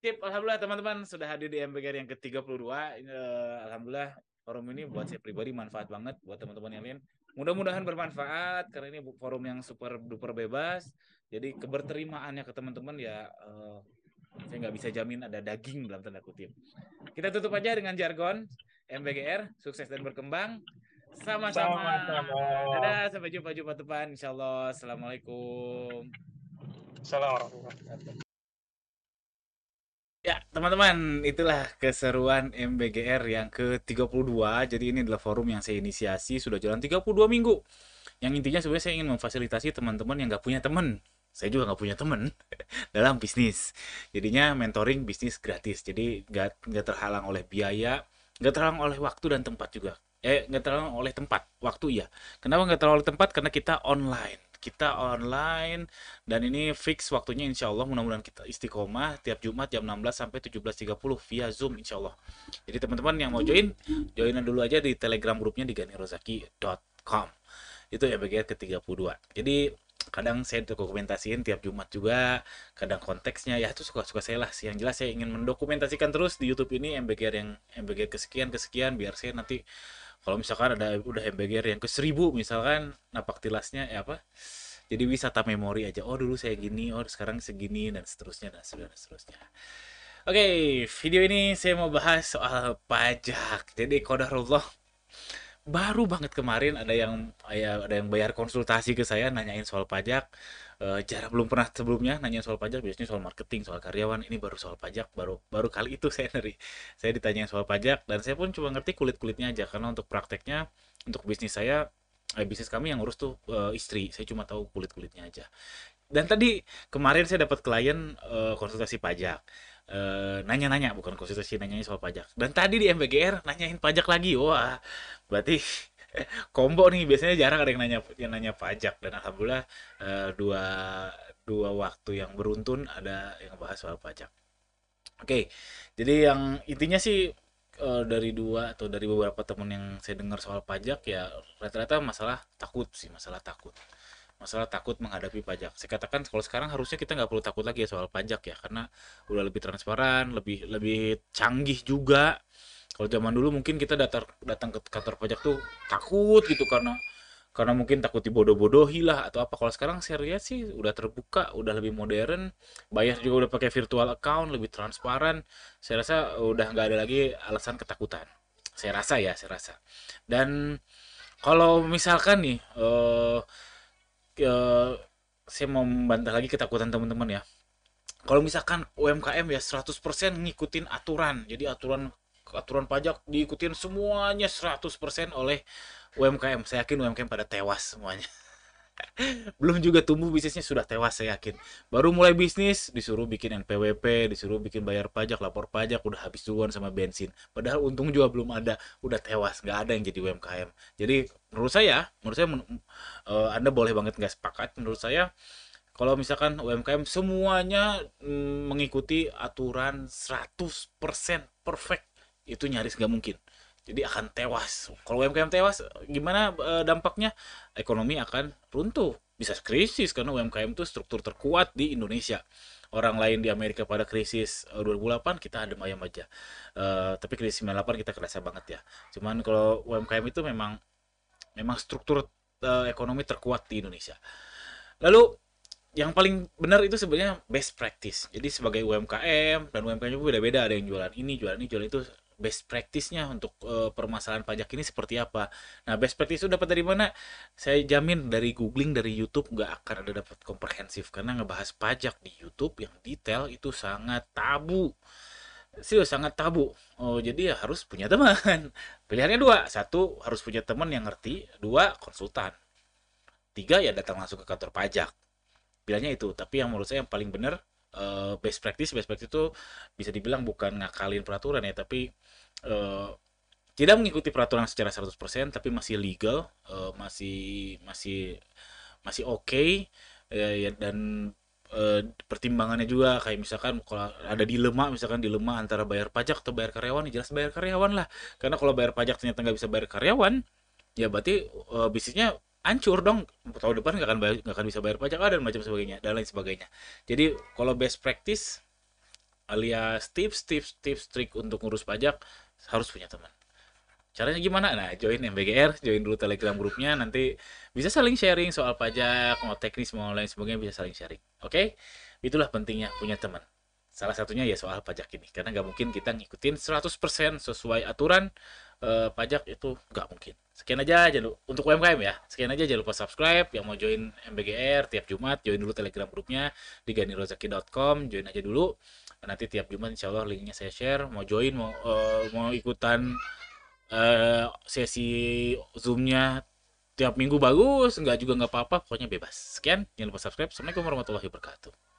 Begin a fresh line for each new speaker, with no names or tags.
Sip, alhamdulillah teman-teman sudah hadir di MBGR yang ke-32. Alhamdulillah forum ini buat saya pribadi manfaat banget, buat teman-teman yang lain. Mudah-mudahan bermanfaat karena ini forum yang super duper bebas. Jadi keberterimaannya ke teman-teman ya saya nggak bisa jamin ada daging dalam tanda kutip. Kita tutup aja dengan jargon MBGR, sukses dan berkembang. Sama-sama.
Sama-sama.
Dadah, sampai jumpa depan. Insyaallah. Assalamualaikum.
Assalamualaikum warahmatullahi wabarakatuh.
Ya, teman-teman, itulah keseruan MBGR yang ke-32. Jadi ini adalah forum yang saya inisiasi sudah jalan 32 minggu. Yang intinya sebenarnya saya ingin memfasilitasi teman-teman yang nggak punya teman. Saya juga nggak punya teman dalam bisnis. Jadinya mentoring bisnis gratis. Jadi nggak terhalang oleh biaya, nggak terhalang oleh waktu dan tempat juga. Nggak terhalang oleh tempat, waktu ya. Kenapa nggak terhalang oleh tempat? Karena kita online. Kita online dan ini fix waktunya insya Allah mudah-mudahan kita istiqomah tiap Jumat jam 16 sampai 17.30 via Zoom insya Allah. Jadi teman-teman yang mau joinan dulu aja di Telegram grupnya di ganirozaki.com. Itu ya bagian ke-32. Jadi kadang saya dokumentasiin tiap Jumat juga, kadang konteksnya ya itu suka-suka saya lah sih. Yang jelas saya ingin mendokumentasikan terus di YouTube ini MBGR yang MBGR kesekian kesekian biar saya nanti kalau misalkan ada udah MBGR yang ke 1000 misalkan napak tilasnya ya apa? Jadi wisata memori aja. Oh dulu saya gini, oh sekarang segini dan seterusnya dan seterusnya. Oke, video ini saya mau bahas soal pajak. Jadi qadarullah baru banget kemarin ada yang bayar konsultasi ke saya nanyain soal pajak. Jarang belum pernah sebelumnya nanya soal pajak, biasanya soal marketing, soal karyawan. Ini baru soal pajak, baru baru kali itu saya ditanyain soal pajak dan saya pun cuma ngerti kulit-kulitnya aja karena untuk prakteknya untuk bisnis bisnis kami yang ngurus tuh istri. Saya cuma tahu kulit-kulitnya aja. Dan tadi kemarin saya dapat klien konsultasi pajak. Nanya-nanya bukan konsultasi nanyanya soal pajak. Dan tadi di MBGR nanyain pajak lagi. Wah, berarti combo nih. Biasanya jarang ada yang nanya pajak dan alhamdulillah dua dua waktu yang beruntun ada yang bahas soal pajak. Oke. Jadi yang intinya sih dari dua atau dari beberapa teman yang saya dengar soal pajak ya rata-rata masalah takut sih, masalah takut menghadapi pajak. Saya katakan kalau sekarang harusnya kita nggak perlu takut lagi ya soal pajak ya, karena udah lebih transparan, lebih lebih canggih juga. Kalau zaman dulu mungkin kita datang ke kantor pajak tuh takut gitu karena mungkin takut dibodoh-bodohi lah atau apa. Kalau sekarang saya lihat sih udah terbuka, udah lebih modern, bayar juga udah pakai virtual account, lebih transparan. Saya rasa udah nggak ada lagi alasan ketakutan. Saya rasa. Dan kalau misalkan nih, eh, saya mau membantah lagi ketakutan teman-teman ya. Kalau misalkan UMKM ya 100% ngikutin aturan. Jadi aturan aturan pajak diikutin semuanya 100% oleh UMKM. Saya yakin UMKM pada tewas semuanya. Belum juga tumbuh bisnisnya sudah tewas saya yakin. Baru mulai bisnis disuruh bikin NPWP, disuruh bikin bayar pajak, lapor pajak, udah habis duluan sama bensin. Padahal untung juga belum ada, udah tewas, nggak ada yang jadi UMKM. Jadi menurut saya Anda boleh banget nggak sepakat. Menurut saya kalau misalkan UMKM semuanya mengikuti aturan 100% perfect, itu nyaris nggak mungkin. Jadi akan tewas. Kalau UMKM tewas, gimana dampaknya? Ekonomi akan runtuh. Bisa krisis karena UMKM itu struktur terkuat di Indonesia. Orang lain di Amerika pada krisis 2008, kita adem ayam aja. Tapi krisis 98 kita kerasa banget ya. Cuman kalau UMKM itu memang memang struktur ekonomi terkuat di Indonesia. Lalu yang paling benar itu sebenarnya best practice. Jadi sebagai UMKM dan UMKM juga beda-beda, ada yang jualan ini, jualan itu. Best practice-nya untuk permasalahan pajak ini seperti apa? Nah, best practice itu dapat dari mana? Saya jamin dari googling, dari YouTube nggak akan ada dapat komprehensif karena ngebahas pajak di YouTube yang detail itu sangat tabu. Serius sangat tabu. Oh, jadi ya harus punya teman. Pilihannya dua. Satu, harus punya teman yang ngerti. Dua, konsultan. Tiga, ya datang langsung ke kantor pajak. Pilihannya itu, tapi yang menurut saya yang paling benar best practice itu bisa dibilang bukan ngakalin peraturan ya, tapi eh, tidak mengikuti peraturan secara 100% tapi masih legal, masih masih masih oke ya, dan pertimbangannya juga kayak misalkan kalau ada dilema antara bayar pajak atau bayar karyawan, ya jelas bayar karyawan lah. Karena kalau bayar pajak ternyata nggak bisa bayar karyawan, ya berarti bisnisnya hancur dong. Tahun depan nggak akan bisa bayar pajak dan macam sebagainya dan lain sebagainya. Jadi kalau best practice alias tips trik untuk ngurus pajak, harus punya teman. Caranya gimana? Nah, join MBGR, join dulu Telegram grupnya, nanti bisa saling sharing soal pajak, mau teknis, mau lain sebagainya, bisa saling sharing. Oke? Itulah pentingnya punya teman. Salah satunya ya soal pajak ini, karena nggak mungkin kita ngikutin 100% sesuai aturan pajak, itu nggak mungkin. Sekian aja, untuk UMKM ya. Sekian aja, jangan lupa subscribe. Yang mau join MBGR tiap Jumat, join dulu Telegram grupnya di ganirozaki.com, join aja dulu. Nanti tiap Jumat insya Allah linknya saya share. Mau join, mau ikutan sesi zoomnya tiap minggu bagus, nggak juga nggak apa-apa, pokoknya bebas. Sekian, jangan lupa subscribe. Assalamualaikum warahmatullahi wabarakatuh.